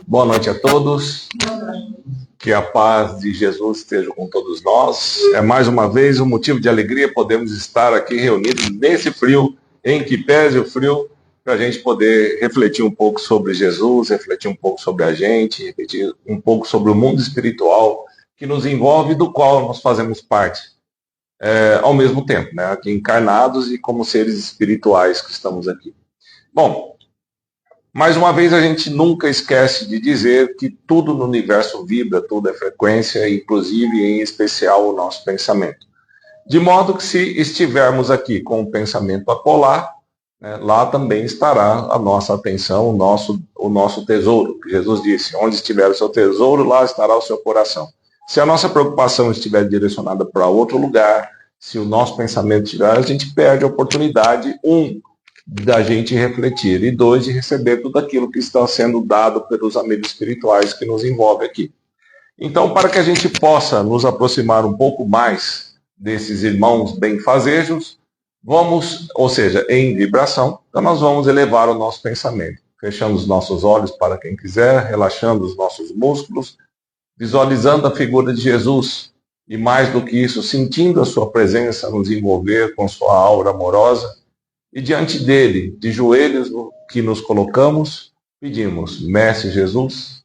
Boa noite a todos. Que a paz de Jesus esteja com todos nós. É mais uma vez um motivo de alegria podemos estar aqui reunidos nesse frio, em que pese o frio, para a gente poder refletir um pouco sobre Jesus, refletir um pouco sobre a gente, refletir um pouco sobre o mundo espiritual que nos envolve e do qual nós fazemos parte, ao mesmo tempo, né? Aqui encarnados e como seres espirituais que estamos aqui. Bom, mais uma vez, a gente nunca esquece de dizer que tudo no universo vibra, tudo é frequência, inclusive, em especial, o nosso pensamento. De modo que, se estivermos aqui com o pensamento apolar, né, lá também estará a nossa atenção, o nosso tesouro. Jesus disse: onde estiver o seu tesouro, lá estará o seu coração. Se a nossa preocupação estiver direcionada para outro lugar, se o nosso pensamento estiver, a gente perde a oportunidade, da gente refletir, e dois, de receber tudo aquilo que está sendo dado pelos amigos espirituais que nos envolve aqui. Então, para que a gente possa nos aproximar um pouco mais desses irmãos benfazejos, ou seja, em vibração, então nós vamos elevar o nosso pensamento, fechando os nossos olhos para quem quiser, relaxando os nossos músculos, visualizando a figura de Jesus, e mais do que isso, sentindo a sua presença nos envolver com sua aura amorosa. E diante dele, de joelhos que nos colocamos, pedimos: Mestre Jesus,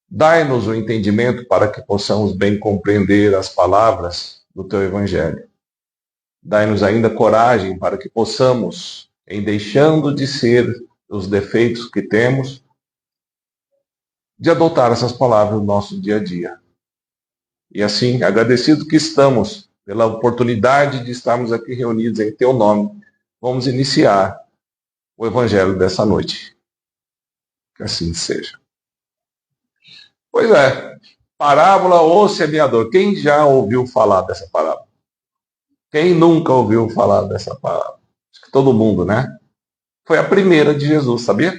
dai-nos o entendimento para que possamos bem compreender as palavras do teu Evangelho. Dai-nos ainda coragem para que possamos, em deixando de ser os defeitos que temos, de adotar essas palavras no nosso dia a dia. E assim, agradecido que estamos pela oportunidade de estarmos aqui reunidos em teu nome, vamos iniciar o Evangelho dessa noite. Que assim seja. Pois é, parábola ou semeador. Quem já ouviu falar dessa parábola? Quem nunca ouviu falar dessa parábola? Acho que todo mundo, né? Foi a primeira de Jesus, sabia?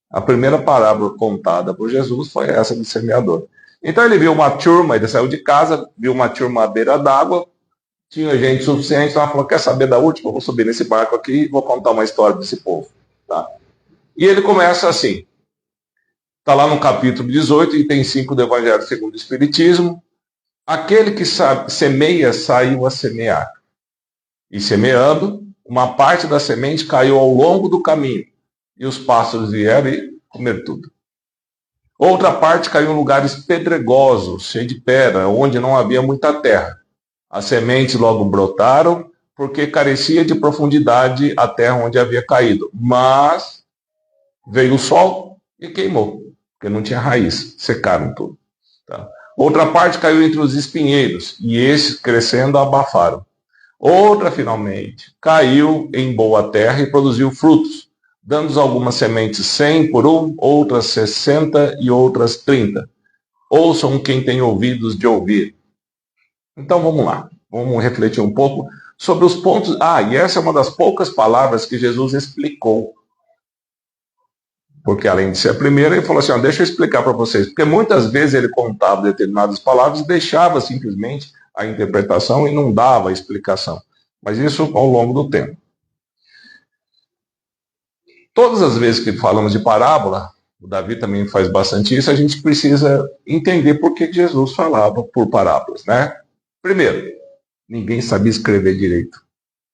A primeira parábola contada por Jesus foi essa do semeador. Então ele viu uma turma, ele saiu de casa, viu uma turma à beira d'água, tinha gente suficiente, então ela falou: quer saber da última? Eu vou subir nesse barco aqui e vou contar uma história desse povo. Tá? E ele começa assim. Está lá no capítulo 18, item 5 do Evangelho segundo o Espiritismo. Aquele que semeia saiu a semear. E semeando, uma parte da semente caiu ao longo do caminho, e os pássaros vieram e comeram tudo. Outra parte caiu em lugares pedregosos, cheios de pedra, onde não havia muita terra. As sementes logo brotaram, porque carecia de profundidade a terra onde havia caído. Mas veio o sol e queimou, porque não tinha raiz, secaram tudo. Tá? Outra parte caiu entre os espinheiros, e esses, crescendo, abafaram. Outra, finalmente, caiu em boa terra e produziu frutos, dando algumas sementes 100 por um, outras 60 e outras 30. Ouçam quem tem ouvidos de ouvir. Então vamos lá, vamos refletir um pouco sobre os pontos. E essa é uma das poucas palavras que Jesus explicou. Porque além de ser a primeira, ele falou assim: deixa eu explicar para vocês. Porque muitas vezes ele contava determinadas palavras e deixava simplesmente a interpretação e não dava a explicação. Mas isso ao longo do tempo. Todas as vezes que falamos de parábola, o Davi também faz bastante isso, a gente precisa entender por que Jesus falava por parábolas, né? Primeiro, ninguém sabia escrever direito.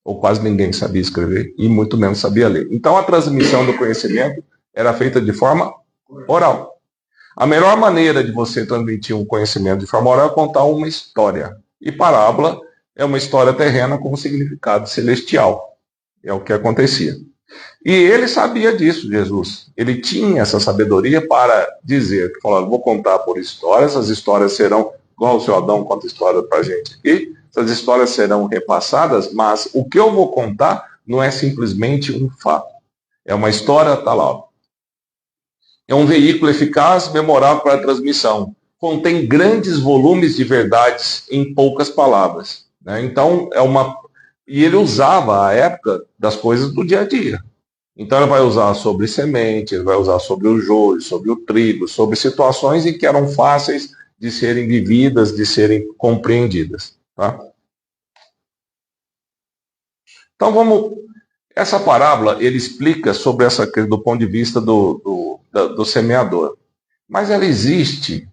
Ou quase ninguém sabia escrever, e muito menos sabia ler. Então a transmissão do conhecimento era feita de forma oral. A melhor maneira de você transmitir um conhecimento de forma oral é contar uma história. E parábola é uma história terrena com um significado celestial. É o que acontecia. E ele sabia disso, Jesus. Ele tinha essa sabedoria para dizer, falando: vou contar por histórias, as histórias serão, igual o seu Adão conta história para a gente aqui, essas histórias serão repassadas, mas o que eu vou contar não é simplesmente um fato. É uma história, está lá. É um veículo eficaz, memorável para a transmissão. Contém grandes volumes de verdades em poucas palavras. Né? Então, E ele usava a época das coisas do dia a dia. Então, ele vai usar sobre semente, ele vai usar sobre o joio, sobre o trigo, sobre situações em que eram fáceis de serem vividas, de serem compreendidas. Tá? Então, essa parábola, ele explica sobre do ponto de vista do semeador. Mas ela existe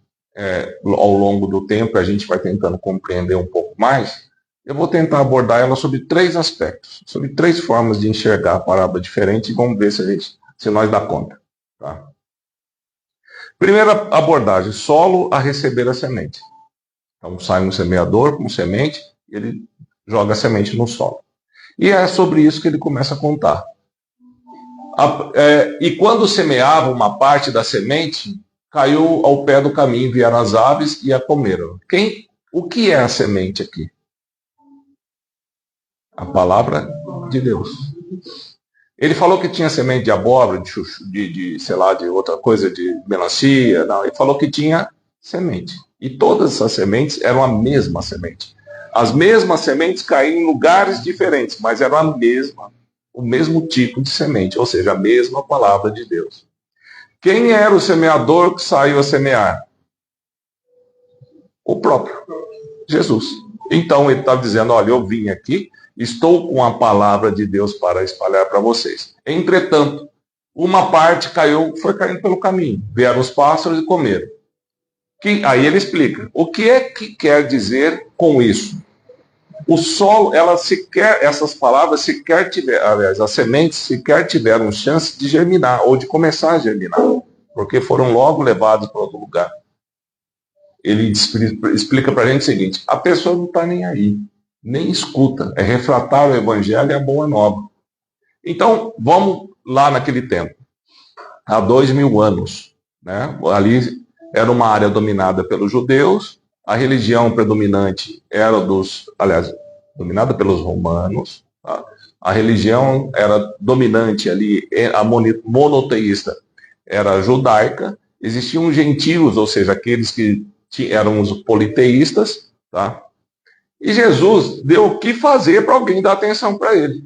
ao longo do tempo, a gente vai tentando compreender um pouco mais. Eu vou tentar abordar ela sobre 3 aspectos, sobre 3 formas de enxergar a parábola diferente e vamos ver se nós dá conta. Tá? Primeira abordagem, solo a receber a semente. Então sai um semeador com semente, ele joga a semente no solo. E é sobre isso que ele começa a contar. E quando semeava uma parte da semente, caiu ao pé do caminho, vieram as aves e a comeram. O que é a semente aqui? A palavra de Deus. Ele falou que tinha semente de abóbora, sei lá, de outra coisa, de melancia. Não, ele falou que tinha semente. E todas essas sementes eram a mesma semente. As mesmas sementes caíam em lugares diferentes, mas eram o mesmo tipo de semente, ou seja, a mesma palavra de Deus. Quem era o semeador que saiu a semear? O próprio Jesus. Então ele estava dizendo, olha, eu vim aqui, estou com a palavra de Deus para espalhar para vocês. Entretanto, uma parte foi caindo pelo caminho. Vieram os pássaros e comeram. Aí ele explica. O que é que quer dizer com isso? O solo, essas palavras as sementes sequer tiveram chance de germinar, ou de começar a germinar, porque foram logo levados para outro lugar. Ele explica para a gente o seguinte, a pessoa não está nem aí, nem escuta, é refratar o evangelho e a boa nova. Então, vamos lá naquele tempo, há 2000 anos, né? Ali era uma área dominada pelos judeus, a religião predominante era dominada pelos romanos, tá? A religião era dominante ali, a monoteísta era judaica, existiam gentios, ou seja, aqueles que eram os politeístas, tá? E Jesus deu o que fazer para alguém dar atenção para ele.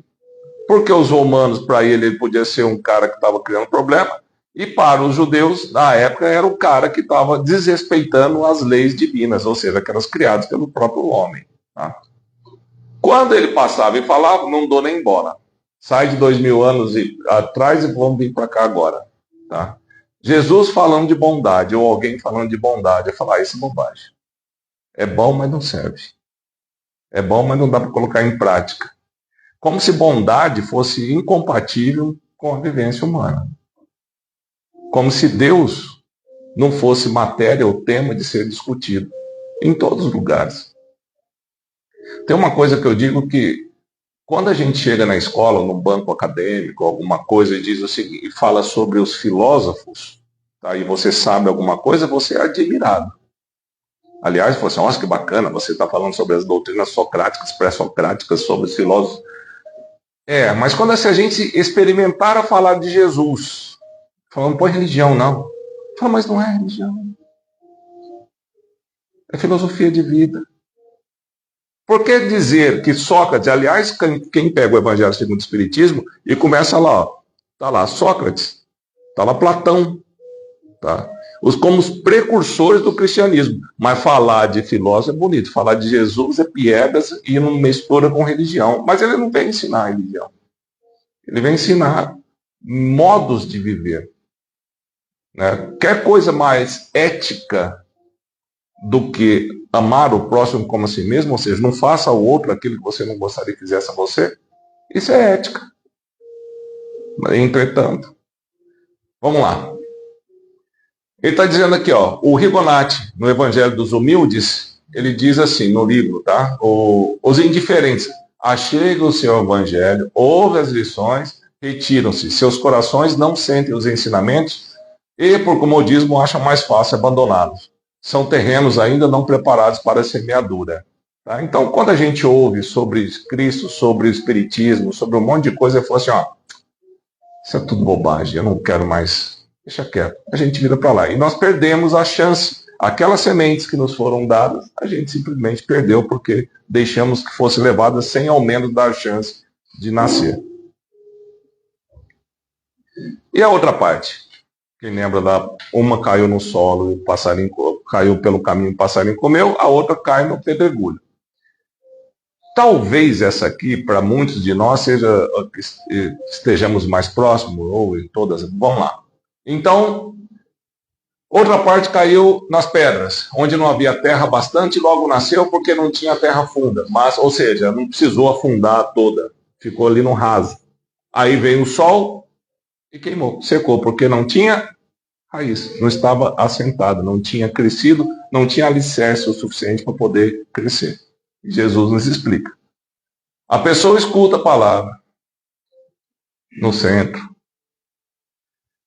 Porque os romanos, para ele podia ser um cara que estava criando problema, e para os judeus, na época, era o cara que estava desrespeitando as leis divinas, ou seja, aquelas criadas pelo próprio homem. Tá? Quando ele passava e falava, não dou nem embora. Sai de 2000 anos atrás e vamos vir para cá agora. Tá? Jesus falando de bondade, ou alguém falando de bondade, eu falar, isso é bobagem. É bom, mas não serve. É bom, mas não dá para colocar em prática. Como se bondade fosse incompatível com a vivência humana. Como se Deus não fosse matéria ou tema de ser discutido em todos os lugares. Tem uma coisa que eu digo que quando a gente chega na escola, no banco acadêmico, alguma coisa e diz o seguinte, e fala sobre os filósofos, tá? E você sabe alguma coisa, você é admirado. Aliás, você fala assim, nossa, que bacana, você está falando sobre as doutrinas socráticas, pré-socráticas, sobre os filósofos. Mas quando a gente experimentar a falar de Jesus, falando, não põe religião, não. Fala, mas não é religião. É filosofia de vida. Por que dizer que Sócrates, aliás, quem pega o Evangelho segundo o Espiritismo e começa lá, ó, tá lá Sócrates, tá lá Platão, tá? Como os precursores do cristianismo. Mas falar de filósofo é bonito, falar de Jesus é piegas e não mistura com religião. Mas ele não vem ensinar a religião. Ele vem ensinar modos de viver. Né? Quer coisa mais ética do que amar o próximo como a si mesmo, ou seja, não faça ao outro aquilo que você não gostaria que fizesse a você? Isso é ética. Entretanto, vamos lá. Ele está dizendo aqui, ó, o Rigonati, no Evangelho dos Humildes, ele diz assim no livro, tá? Os indiferentes achegam o seu Evangelho, ouvem as lições, retiram-se. Seus corações não sentem os ensinamentos e, por comodismo, acham mais fácil abandoná-los. São terrenos ainda não preparados para a semeadura. Tá? Então, quando a gente ouve sobre Cristo, sobre o Espiritismo, sobre um monte de coisa, eu falo assim, ó, isso é tudo bobagem, eu não quero mais, deixa quieto. A gente vira para lá. E nós perdemos a chance. Aquelas sementes que nos foram dadas, a gente simplesmente perdeu porque deixamos que fossem levadas sem ao menos dar chance de nascer. E a outra parte? Quem lembra uma caiu no solo, o passarinho caiu pelo caminho, o passarinho comeu, a outra cai no pedregulho. Talvez essa aqui, para muitos de nós, estejamos mais próximos, ou em todas. Vamos lá. Então, outra parte caiu nas pedras, onde não havia terra bastante, logo nasceu porque não tinha terra funda. Mas, ou seja, não precisou afundar toda, ficou ali no raso. Aí veio o sol e queimou, secou, porque não tinha raiz, não estava assentado, não tinha crescido, não tinha alicerce o suficiente para poder crescer. E Jesus nos explica. A pessoa escuta a palavra no centro,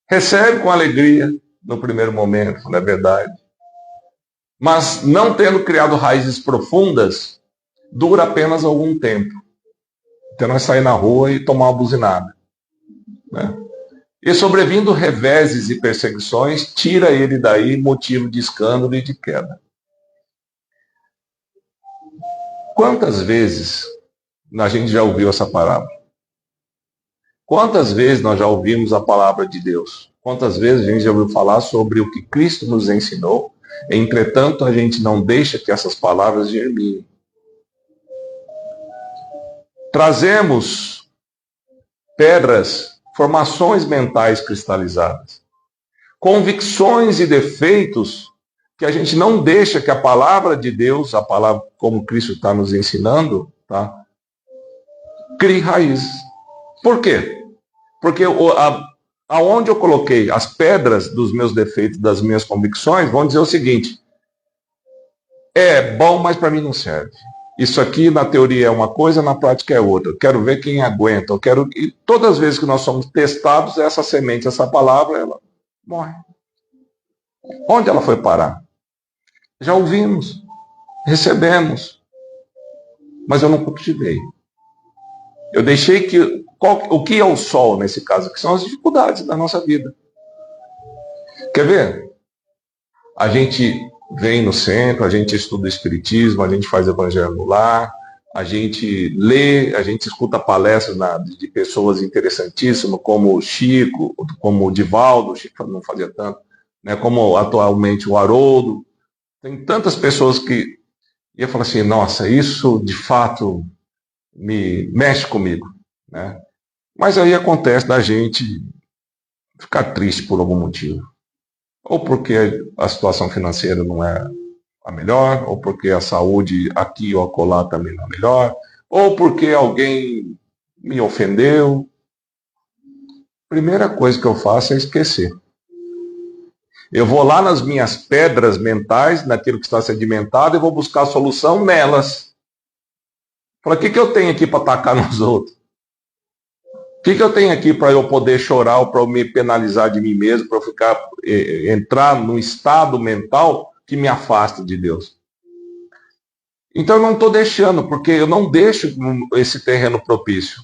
recebe com alegria no primeiro momento, não é verdade? Mas não tendo criado raízes profundas, dura apenas algum tempo. Então nós sair na rua e tomar uma buzinada, né? E sobrevindo reveses e perseguições, tira ele daí motivo de escândalo e de queda. Quantas vezes a gente já ouviu essa palavra? Quantas vezes nós já ouvimos a palavra de Deus? Quantas vezes a gente já ouviu falar sobre o que Cristo nos ensinou? Entretanto, a gente não deixa que essas palavras germinem. Trazemos pedras, formações mentais cristalizadas, convicções e defeitos que a gente não deixa que a palavra de Deus, a palavra como Cristo está nos ensinando, tá, crie raízes. Por quê? Porque aonde eu coloquei as pedras dos meus defeitos, das minhas convicções, vão dizer o seguinte: é bom, mas para mim não serve. Isso aqui na teoria é uma coisa, na prática é outra. Eu quero ver quem aguenta. E todas as vezes que nós somos testados, essa semente, essa palavra, ela morre. Onde ela foi parar? Já ouvimos, recebemos, mas eu não cultivei. Eu deixei que... o que é o sol nesse caso? Que são as dificuldades da nossa vida. Quer ver? A gente vem no centro, a gente estuda espiritismo, a gente faz evangelho no lar, a gente lê, a gente escuta palestras de pessoas interessantíssimas, como o Chico, como o Divaldo, o Chico não fazia tanto, né, como atualmente o Haroldo. Tem tantas pessoas que ia falar assim: nossa, isso de fato me mexe comigo, né? Mas aí acontece da gente ficar triste por algum motivo. Ou porque a situação financeira não é a melhor, ou porque a saúde aqui ou acolá também não é melhor, ou porque alguém me ofendeu. Primeira coisa que eu faço é esquecer. Eu vou lá nas minhas pedras mentais, naquilo que está sedimentado, e vou buscar a solução nelas. Fala, o que eu tenho aqui para atacar nos outros? O que eu tenho aqui para eu poder chorar ou para eu me penalizar de mim mesmo, para eu entrar num estado mental que me afasta de Deus? Então eu não estou deixando, porque eu não deixo esse terreno propício.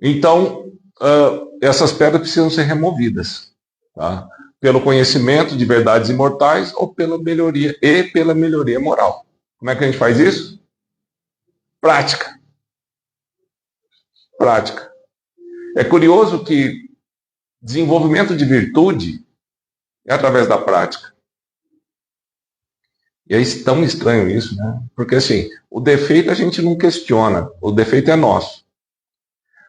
Então, essas pedras precisam ser removidas, tá? Pelo conhecimento de verdades imortais ou pela melhoria moral. Como é que a gente faz isso? Prática. Prática. É curioso que desenvolvimento de virtude é através da prática. E é tão estranho isso, né? Porque assim, o defeito a gente não questiona, o defeito é nosso.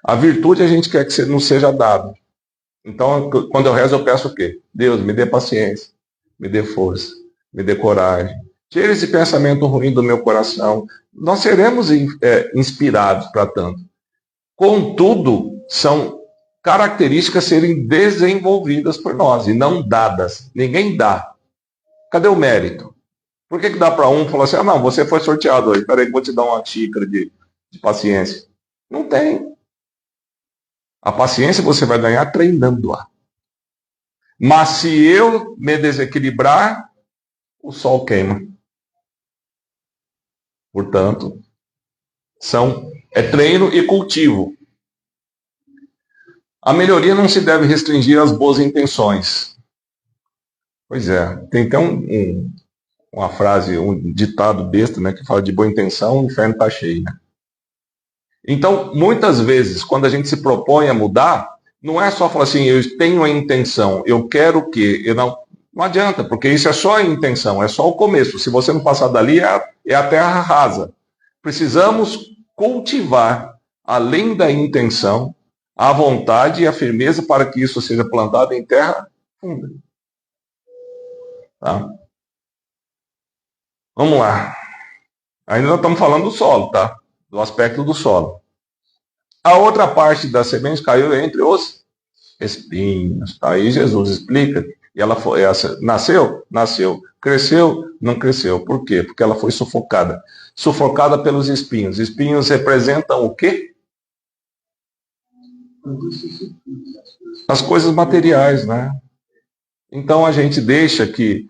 A virtude a gente quer que não seja dado. Então, quando eu rezo, eu peço o quê? Deus, me dê paciência, me dê força, me dê coragem. Tire esse pensamento ruim do meu coração. Nós seremos inspirados para tanto. Contudo, são características serem desenvolvidas por nós e não dadas. Ninguém dá. Cadê o mérito? Por que dá para um falar assim: não, você foi sorteado hoje, peraí, vou te dar uma xícara de paciência? Não tem. A paciência você vai ganhar treinando-a. Mas se eu me desequilibrar, o sol queima. Portanto, é treino e cultivo. A melhoria não se deve restringir às boas intenções. Pois é, tem até uma frase, um ditado besta, né, que fala de boa intenção, o inferno está cheio, né? Então, muitas vezes, quando a gente se propõe a mudar, não é só falar assim: eu tenho a intenção, eu quero o quê? Não adianta, porque isso é só a intenção, é só o começo. Se você não passar dali, é a terra rasa. Precisamos cultivar além da intenção, a vontade e a firmeza para que isso seja plantado em terra funda. Tá? Vamos lá. Ainda nós estamos falando do solo, tá? Do aspecto do solo. A outra parte da semente caiu entre os espinhos. Aí Jesus explica. E ela foi, nasceu? Nasceu. Cresceu? Não cresceu. Por quê? Porque ela foi sufocada. Sufocada pelos espinhos. Espinhos representam o quê? As coisas materiais, né? Então a gente deixa que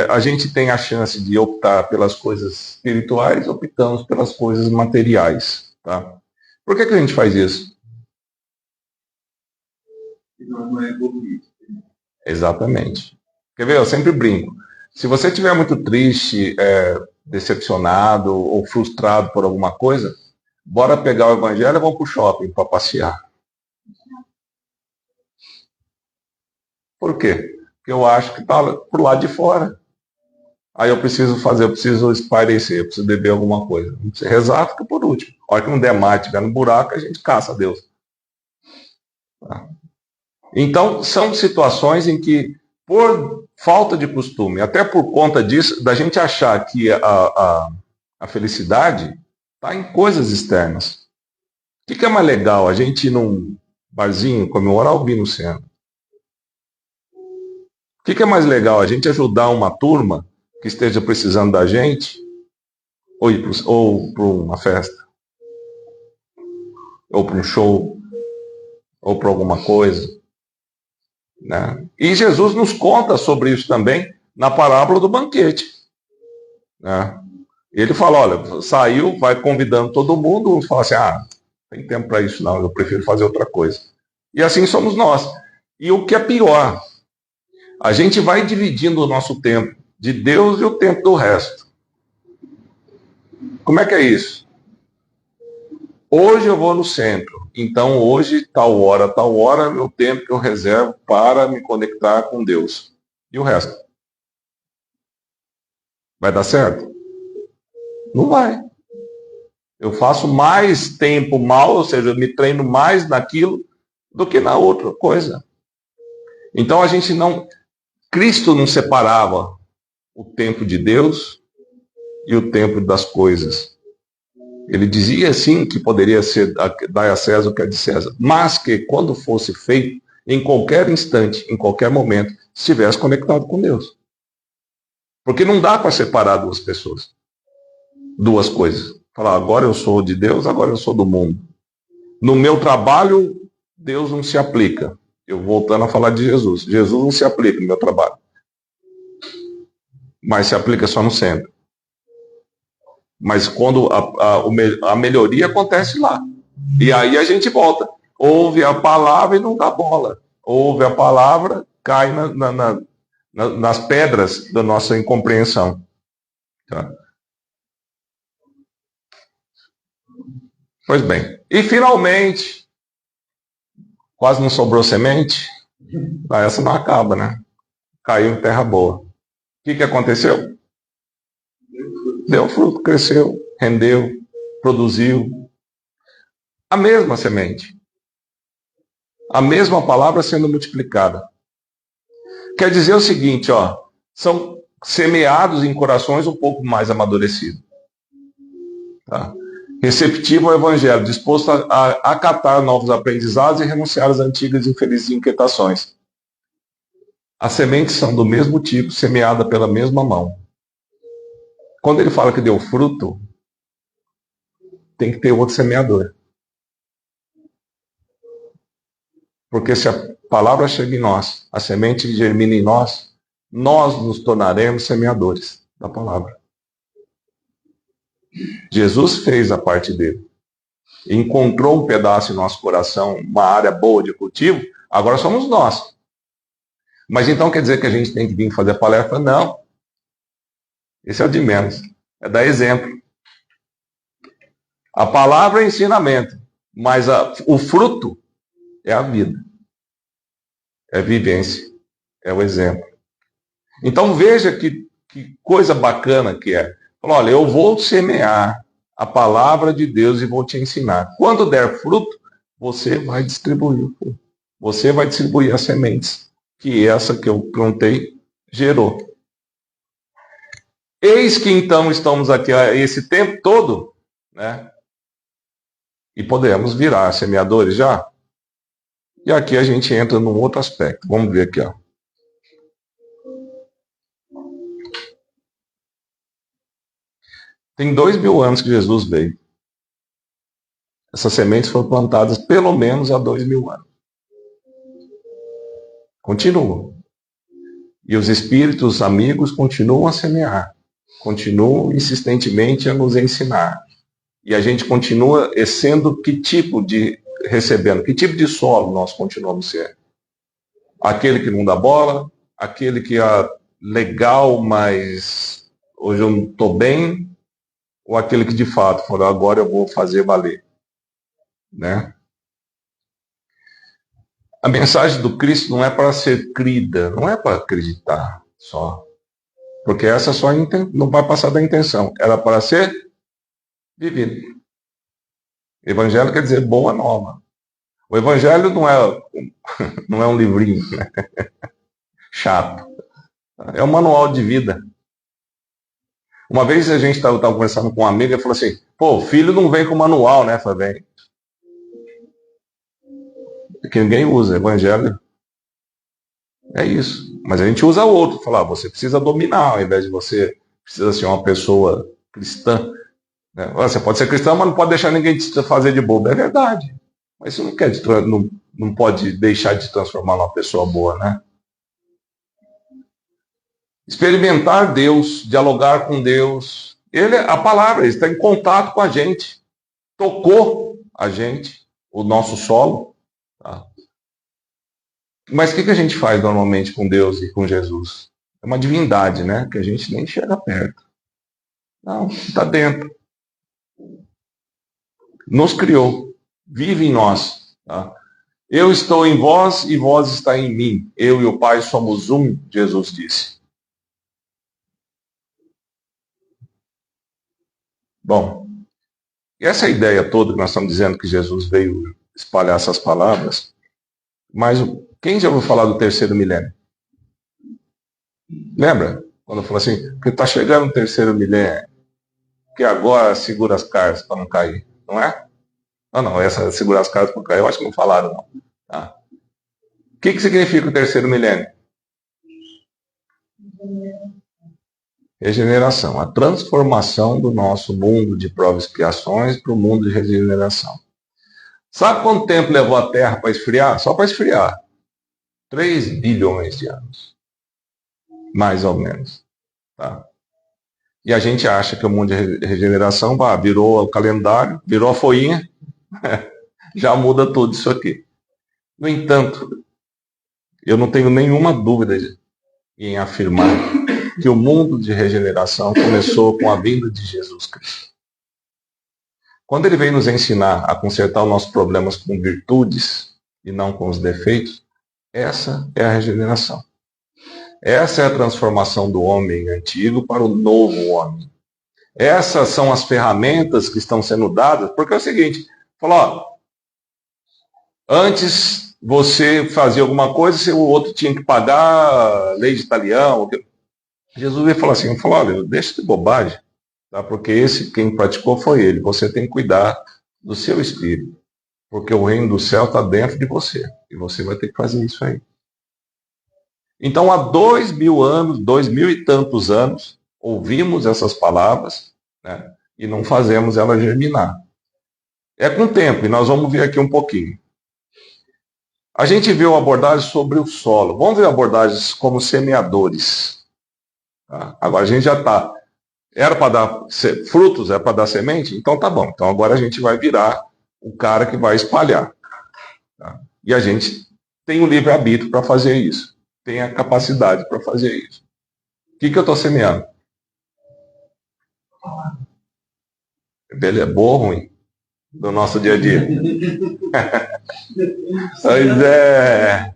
a gente tem a chance de optar pelas coisas espirituais, optamos pelas coisas materiais, tá? Por que a gente faz isso? Não é evoluído. Exatamente. Quer ver? Eu sempre brinco. Se você estiver muito triste, decepcionado ou frustrado por alguma coisa, bora pegar o evangelho e vamos para o shopping para passear. Por quê? Porque eu acho que está por lado de fora. Aí eu preciso espairecer, eu preciso beber alguma coisa. Você rezar, fica por último. A hora que não der mais, estiver no buraco, a gente caça a Deus. Tá? Então, são situações em que, por falta de costume, até por conta disso, da gente achar que a felicidade está em coisas externas. O que é mais legal? A gente ir num barzinho comemorar o Bino Sendo. O que é mais legal? A gente ajudar uma turma que esteja precisando da gente, ou para uma festa, ou para um show, ou para alguma coisa. Né? E Jesus nos conta sobre isso também na parábola do banquete. Né? Ele fala, olha, saiu, vai convidando todo mundo, fala assim, não tem tempo para isso não, eu prefiro fazer outra coisa. E assim somos nós. E o que é pior, a gente vai dividindo o nosso tempo de Deus e o tempo do resto. Como é que é isso? Hoje eu vou no centro, então hoje, tal hora, meu tempo que eu reservo para me conectar com Deus. E o resto? Vai dar certo? Não vai. Eu faço mais tempo mal, ou seja, eu me treino mais naquilo do que na outra coisa. Então a gente não... Cristo não separava o tempo de Deus e o tempo das coisas. Ele dizia sim que poderia ser dar a César o que é de César, mas que quando fosse feito, em qualquer instante, em qualquer momento, estivesse conectado com Deus. Porque não dá para separar duas pessoas, duas coisas. Falar, agora eu sou de Deus, agora eu sou do mundo. No meu trabalho, Deus não se aplica. Eu voltando a falar de Jesus. Jesus não se aplica no meu trabalho. Mas se aplica só no centro. Mas quando a melhoria acontece lá. E aí a gente volta. Ouve a palavra e não dá bola. Ouve a palavra, cai nas pedras da nossa incompreensão. Tá? Pois bem. E finalmente, quase não sobrou semente. Essa não acaba, né? Caiu em terra boa. O que aconteceu? Deu fruto, cresceu, rendeu, produziu. A mesma semente. A mesma palavra sendo multiplicada. Quer dizer o seguinte, são semeados em corações um pouco mais amadurecidos. Tá? Receptivo ao evangelho, disposto a acatar novos aprendizados e renunciar às antigas e infelizes inquietações. As sementes são do mesmo tipo, semeada pela mesma mão. Quando ele fala que deu fruto, tem que ter outro semeador. Porque se a palavra chega em nós, a semente germina em nós, nós nos tornaremos semeadores da palavra. Jesus fez a parte dele. Encontrou um pedaço em nosso coração, uma área boa de cultivo, agora somos nós. Mas então quer dizer que a gente tem que vir fazer a palestra? Não. Esse é o de menos. É dar exemplo. A palavra é ensinamento, mas o fruto é a vida. É a vivência. É o exemplo. Então veja que coisa bacana que é. Fala, olha, eu vou semear a palavra de Deus e vou te ensinar. Quando der fruto, você vai distribuir. Você vai distribuir as sementes que essa que eu plantei gerou. Eis que então estamos aqui esse tempo todo, né? E podemos virar semeadores já. E aqui a gente entra num outro aspecto. Vamos ver aqui, ó. Tem 2000 anos que Jesus veio. Essas sementes foram plantadas pelo menos há 2000 anos. Continuam. E os espíritos amigos continuam a semear. Continuam insistentemente a nos ensinar. E a gente continua sendo recebendo, que tipo de solo nós continuamos sendo? Aquele que não dá bola, aquele que é legal, mas hoje eu não estou bem, ou aquele que de fato falou, agora eu vou fazer valer, né? A mensagem do Cristo não é para ser crida, não é para acreditar só, porque essa só não vai passar da intenção, era para ser vivido. Evangelho quer dizer boa nova. O Evangelho não é um livrinho, né? Chato. É um manual de vida. Uma vez a gente estava conversando com uma amiga e falou assim, pô, filho não vem com manual, né? Eu falei, vem. Porque ninguém usa. Evangelho é isso. Mas a gente usa outro. Falar, você precisa dominar, ao invés de você precisa ser uma pessoa cristã. Né? Você pode ser cristão, mas não pode deixar ninguém te fazer de bobo. É verdade. Mas isso não pode deixar de te transformar numa pessoa boa, né? Experimentar Deus, dialogar com Deus. A palavra, ele está em contato com a gente. Tocou a gente, o nosso solo. Tá? Mas o que a gente faz normalmente com Deus e com Jesus? É uma divindade, né? Que a gente nem chega perto. Não, está dentro. Nos criou. Vive em nós. Tá? Eu estou em vós e vós está em mim. Eu e o Pai somos um, Jesus disse. Bom, e essa ideia toda que nós estamos dizendo que Jesus veio espalhar essas palavras, mas quem já ouviu falar do terceiro milênio? Lembra? Quando falou assim, que está chegando o terceiro milênio, que agora segura as cartas para não cair, não é? Não, essa segurar as cartas para não cair, eu acho que não falaram, não. Tá? O que significa o terceiro milênio? Regeneração, a transformação do nosso mundo de provas e expiações para o mundo de regeneração. Sabe quanto tempo levou a Terra para esfriar? Só para esfriar. 3 bilhões de anos. Mais ou menos. Tá? E a gente acha que o mundo de regeneração virou o calendário, virou a folhinha, já muda tudo isso aqui. No entanto, eu não tenho nenhuma dúvida em afirmar que o mundo de regeneração começou com a vinda de Jesus Cristo. Quando ele veio nos ensinar a consertar os nossos problemas com virtudes e não com os defeitos, essa é a regeneração. Essa é a transformação do homem antigo para o novo homem. Essas são as ferramentas que estão sendo dadas, porque é o seguinte, falou, antes você fazia alguma coisa, o outro tinha que pagar lei de talião. Jesus veio falar assim, olha, deixa de bobagem, tá? Porque quem praticou foi ele. Você tem que cuidar do seu espírito, porque o reino do céu está dentro de você, e você vai ter que fazer isso aí. Então, há 2000 anos, 2000 e tantos anos, ouvimos essas palavras, né, e não fazemos elas germinar. É com o tempo, e nós vamos ver aqui um pouquinho. A gente viu abordagem sobre o solo. Vamos ver abordagens como semeadores. Tá? Agora a gente já está. Era para dar frutos, era para dar semente? Então tá bom. Então agora a gente vai virar o cara que vai espalhar. Tá? E a gente tem o livre-arbítrio para fazer isso. Tem a capacidade para fazer isso. O que eu estou semeando? É boa ou ruim? Do nosso dia a dia. Pois é.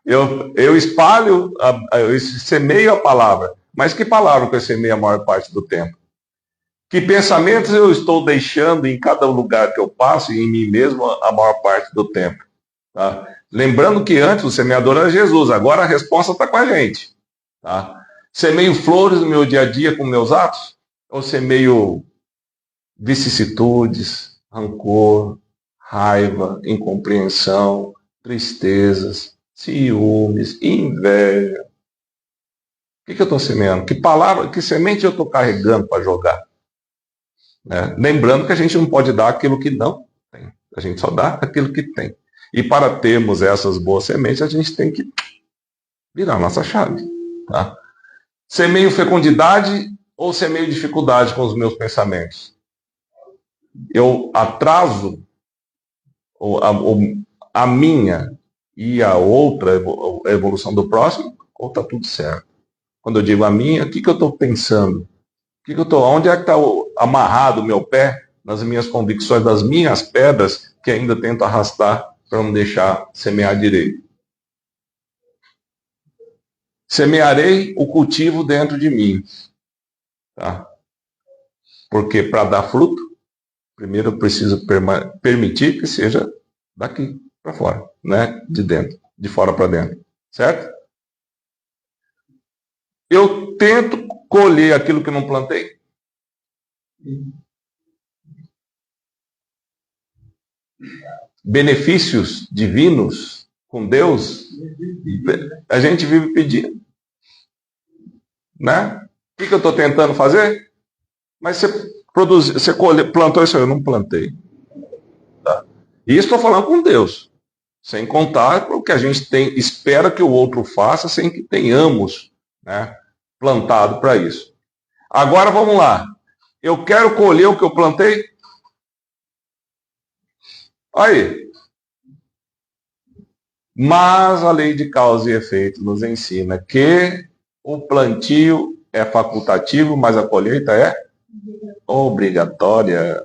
Eu espalho, eu semeio a palavra. Mas que palavra que eu semeio a maior parte do tempo? Que pensamentos eu estou deixando em cada lugar que eu passo e em mim mesmo a maior parte do tempo? Tá? Lembrando que antes o semeador era Jesus, agora a resposta está com a gente. Tá? Semeio flores no meu dia a dia com meus atos? Ou semeio vicissitudes, rancor, raiva, incompreensão, tristezas, ciúmes, inveja? O que eu estou semeando? Que palavra, que semente eu estou carregando para jogar? Né? Lembrando que a gente não pode dar aquilo que não tem. A gente só dá aquilo que tem. E para termos essas boas sementes, a gente tem que virar nossa chave. Tá? Semeio fecundidade ou semeio dificuldade com os meus pensamentos? Eu atraso a minha e a outra a evolução do próximo, ou está tudo certo? Quando eu digo a minha, o que eu estou pensando? Onde é que está amarrado o meu pé nas minhas convicções, das minhas pedras que ainda tento arrastar para não deixar semear direito? Semearei o cultivo dentro de mim. Tá? Porque para dar fruto, primeiro eu preciso permitir que seja daqui para fora, né? De dentro, de fora para dentro. Certo? Eu tento colher aquilo que não plantei. Benefícios divinos com Deus, a gente vive pedindo. Né? O que eu estou tentando fazer? Mas você plantou isso, eu não plantei. Tá? E isso estou falando com Deus. Sem contar o que a gente espera que o outro faça sem que tenhamos, né, plantado para isso. Agora vamos lá. Eu quero colher o que eu plantei? Aí. Mas a lei de causa e efeito nos ensina que o plantio é facultativo, mas a colheita é obrigatória.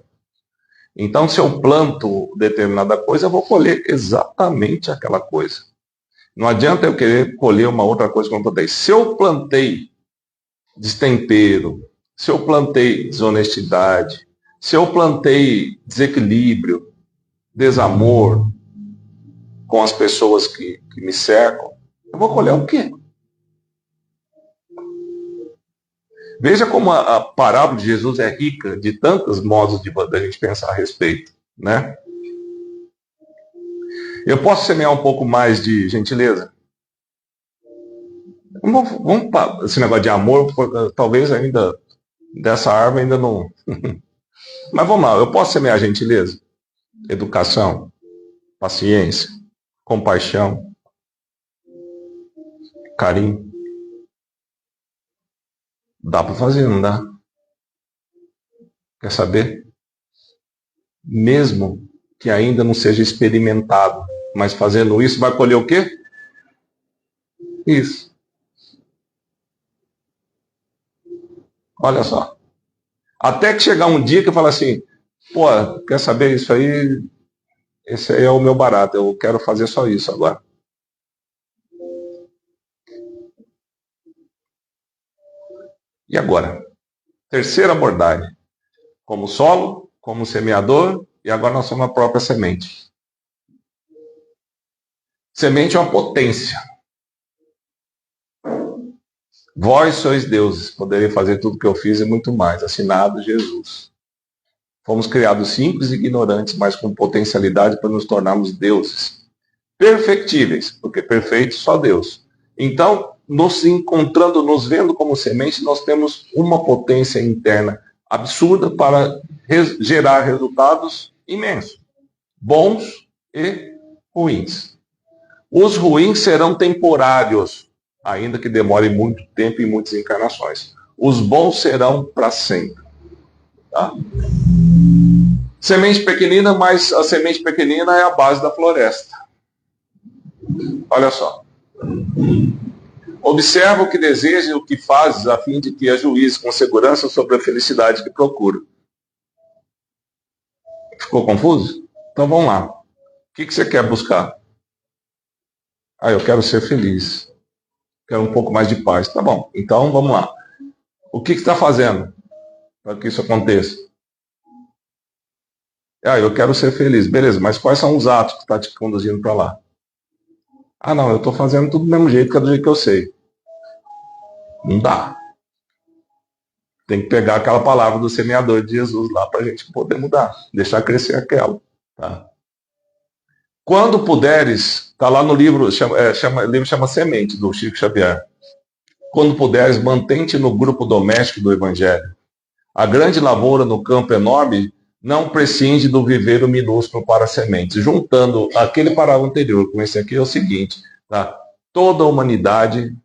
Então, se eu planto determinada coisa, eu vou colher exatamente aquela coisa. Não adianta eu querer colher uma outra coisa que eu não plantei. Se eu plantei destempero, se eu plantei desonestidade, se eu plantei desequilíbrio, desamor com as pessoas que me cercam, eu vou colher o quê? Veja como a parábola de Jesus é rica de tantos modos de a gente pensar a respeito, né? Eu posso semear um pouco mais de gentileza? Vamos esse negócio de amor, talvez ainda dessa árvore ainda não. Mas vamos lá, eu posso semear gentileza, educação, paciência, compaixão, carinho. Dá para fazer, não dá? Quer saber? Mesmo que ainda não seja experimentado, mas fazendo isso, vai colher o quê? Isso. Olha só. Até que chegar um dia que eu falo assim, pô, quer saber isso aí? Esse aí é o meu barato, eu quero fazer só isso agora. E agora? Terceira abordagem. Como solo, como semeador, e agora nós somos a própria semente. Semente é uma potência. Vós sois deuses, poderei fazer tudo o que eu fiz e muito mais. Assinado Jesus. Fomos criados simples e ignorantes, mas com potencialidade para nos tornarmos deuses. Perfectíveis, porque perfeito só Deus. Então, nos encontrando, nos vendo como semente, nós temos uma potência interna absurda para gerar resultados imensos, bons e ruins. Os ruins serão temporários, ainda que demore muito tempo e muitas encarnações. Os bons serão para sempre. Tá? Semente pequenina, mas a semente pequenina é a base da floresta. Olha só. Observa o que desejas e o que fazes, a fim de que ajuize com segurança sobre a felicidade que procura. Ficou confuso? Então vamos lá. O que você quer buscar? Eu quero ser feliz. Quero um pouco mais de paz. Tá bom. Então vamos lá. O que está fazendo? para que isso aconteça? Eu quero ser feliz. Beleza, mas quais são os atos que estão te conduzindo para lá? Não, eu estou fazendo tudo do mesmo jeito, que é do jeito que eu sei. Não dá. Tem que pegar aquela palavra do semeador de Jesus lá para a gente poder mudar, deixar crescer aquela. Tá? Quando puderes, está lá no livro, o livro chama Semente, do Chico Xavier. Quando puderes, mantente no grupo doméstico do Evangelho. A grande lavoura no campo enorme não prescinde do viveiro minúsculo para sementes. Juntando aquele parágrafo anterior com esse aqui é o seguinte, tá? Toda a humanidade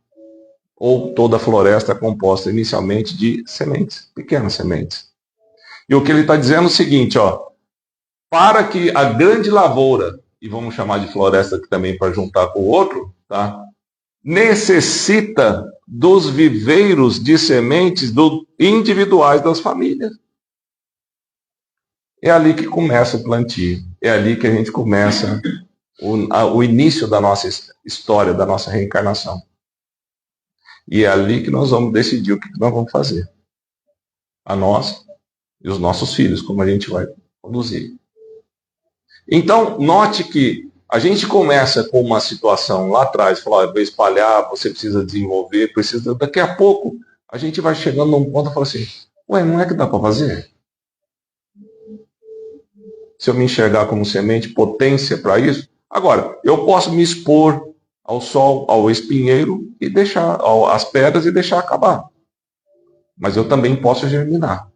ou toda a floresta é composta inicialmente de sementes, pequenas sementes. E o que ele está dizendo é o seguinte, para que a grande lavoura, e vamos chamar de floresta aqui também para juntar com o outro, tá? Necessita dos viveiros de sementes individuais das famílias. É ali que começa o plantio, é ali que a gente começa o início da nossa história, da nossa reencarnação. E é ali que nós vamos decidir o que nós vamos fazer. A nós e os nossos filhos, como a gente vai conduzir. Então, note que a gente começa com uma situação lá atrás, falar, vou espalhar, você precisa desenvolver, precisa. Daqui a pouco, a gente vai chegando num ponto e fala assim, não é que dá para fazer? Se eu me enxergar como semente, potência para isso. Agora, eu posso me expor ao sol, ao espinheiro, e deixar às pedras e deixar acabar. Mas eu também posso germinar.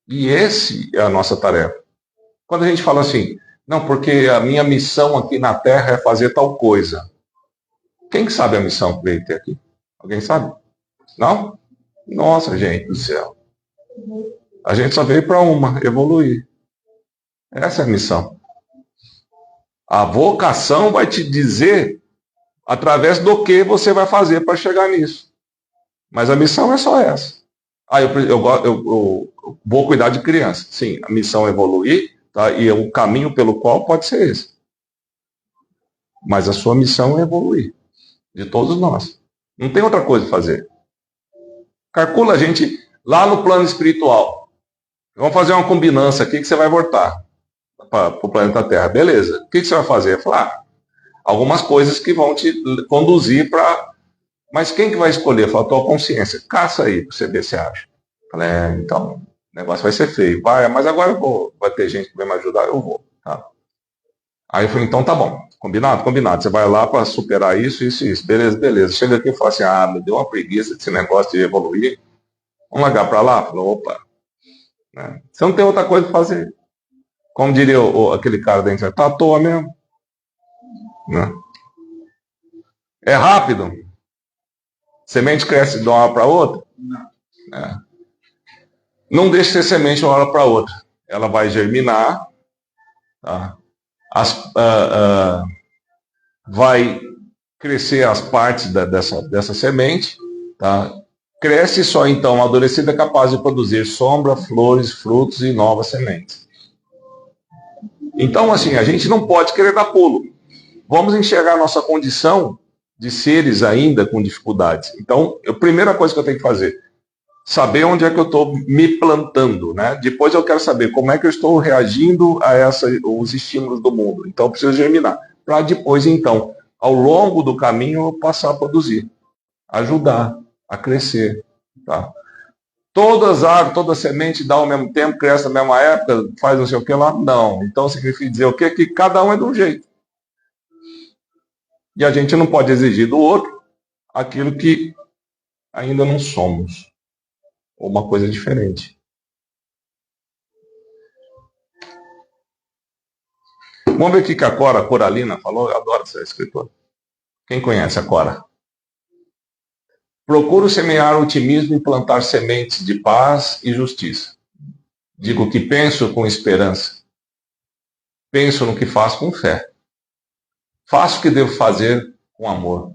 E esse é a nossa tarefa. Quando a gente fala assim, não, porque a minha missão aqui na Terra é fazer tal coisa. Quem que sabe a missão que veio ter aqui? Alguém sabe? Não? Nossa, gente do céu. A gente só veio para uma, evoluir. Essa é a missão. A vocação vai te dizer através do que você vai fazer para chegar nisso. Mas a missão é só essa. Eu vou cuidar de criança. Sim, a missão é evoluir, tá? E o caminho pelo qual pode ser esse. Mas a sua missão é evoluir. De todos nós. Não tem outra coisa a fazer. Calcula a gente lá no plano espiritual. Vamos fazer uma combinância aqui que você vai voltar para o planeta Terra. Beleza. O que você vai fazer? Falar algumas coisas que vão te conduzir para... Mas quem que vai escolher? Fala, tua consciência. Caça aí para você ver se acha. Falei, então, o negócio vai ser feio. Mas agora eu vou. Vai ter gente que vai me ajudar, eu vou. Tá? Aí eu falei, então tá bom. Combinado? Combinado. Você vai lá para superar isso, isso e isso. Beleza, beleza. Chega aqui e fala assim, me deu uma preguiça desse negócio de evoluir. Vamos largar para lá? Falou, opa. Né? Você não tem outra coisa para fazer. Como diria aquele cara da internet, tá à toa mesmo. Né? É rápido? Semente cresce de uma hora para outra? Não. Não deixe ser semente de uma hora para outra. Ela vai germinar, tá? Vai crescer as partes dessa semente, tá? Cresce só então, amadurecida, é capaz de produzir sombra, flores, frutos e novas sementes. Então, assim, a gente não pode querer dar pulo. Vamos enxergar a nossa condição de seres ainda com dificuldades. Então, a primeira coisa que eu tenho que fazer, saber onde é que eu estou me plantando, né? Depois eu quero saber como é que eu estou reagindo a os estímulos do mundo. Então, eu preciso germinar. Para depois, então, ao longo do caminho, eu passar a produzir, ajudar a crescer, tá? Todas as árvores, toda semente dá ao mesmo tempo, cresce na mesma época, faz não sei o que lá? Não. Então significa dizer o quê? Que cada um é de um jeito. E a gente não pode exigir do outro aquilo que ainda não somos. Ou uma coisa diferente. Vamos ver o que a Cora Coralina falou. Eu adoro essa escritora. Quem conhece a Cora? Procuro semear otimismo e plantar sementes de paz e justiça. Digo que penso com esperança. Penso no que faço com fé. Faço o que devo fazer com amor.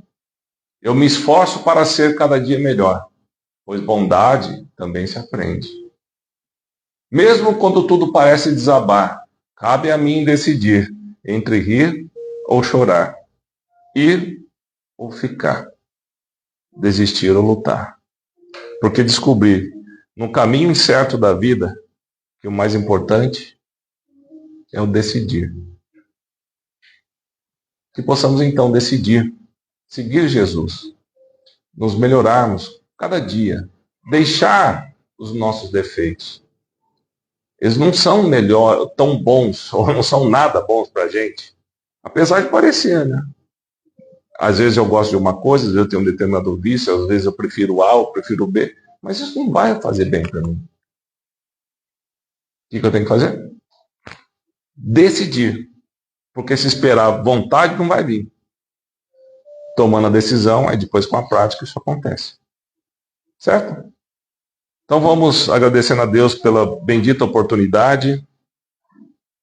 Eu me esforço para ser cada dia melhor, pois bondade também se aprende. Mesmo quando tudo parece desabar, cabe a mim decidir entre rir ou chorar, ir ou ficar, desistir ou lutar. Porque descobri no caminho incerto da vida, que o mais importante é o decidir. Que possamos então decidir, seguir Jesus, nos melhorarmos cada dia, deixar os nossos defeitos. Eles não são tão bons, ou não são nada bons para a gente, apesar de parecer, né? Às vezes eu gosto de uma coisa, às vezes eu tenho um determinado vício, às vezes eu prefiro A ou prefiro B, mas isso não vai fazer bem para mim. O que eu tenho que fazer? Decidir. Porque se esperar vontade, não vai vir. Tomando a decisão, aí depois com a prática isso acontece. Certo? Então vamos agradecendo a Deus pela bendita oportunidade,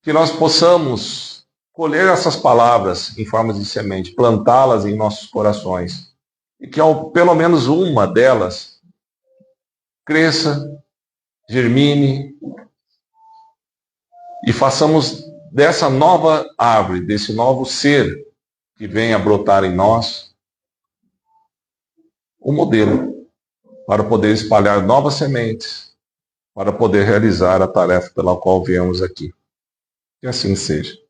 que nós possamos colher essas palavras em forma de semente, plantá-las em nossos corações, e que pelo menos uma delas cresça, germine, e façamos dessa nova árvore, desse novo ser que vem a brotar em nós, um modelo para poder espalhar novas sementes, para poder realizar a tarefa pela qual viemos aqui. Que assim seja.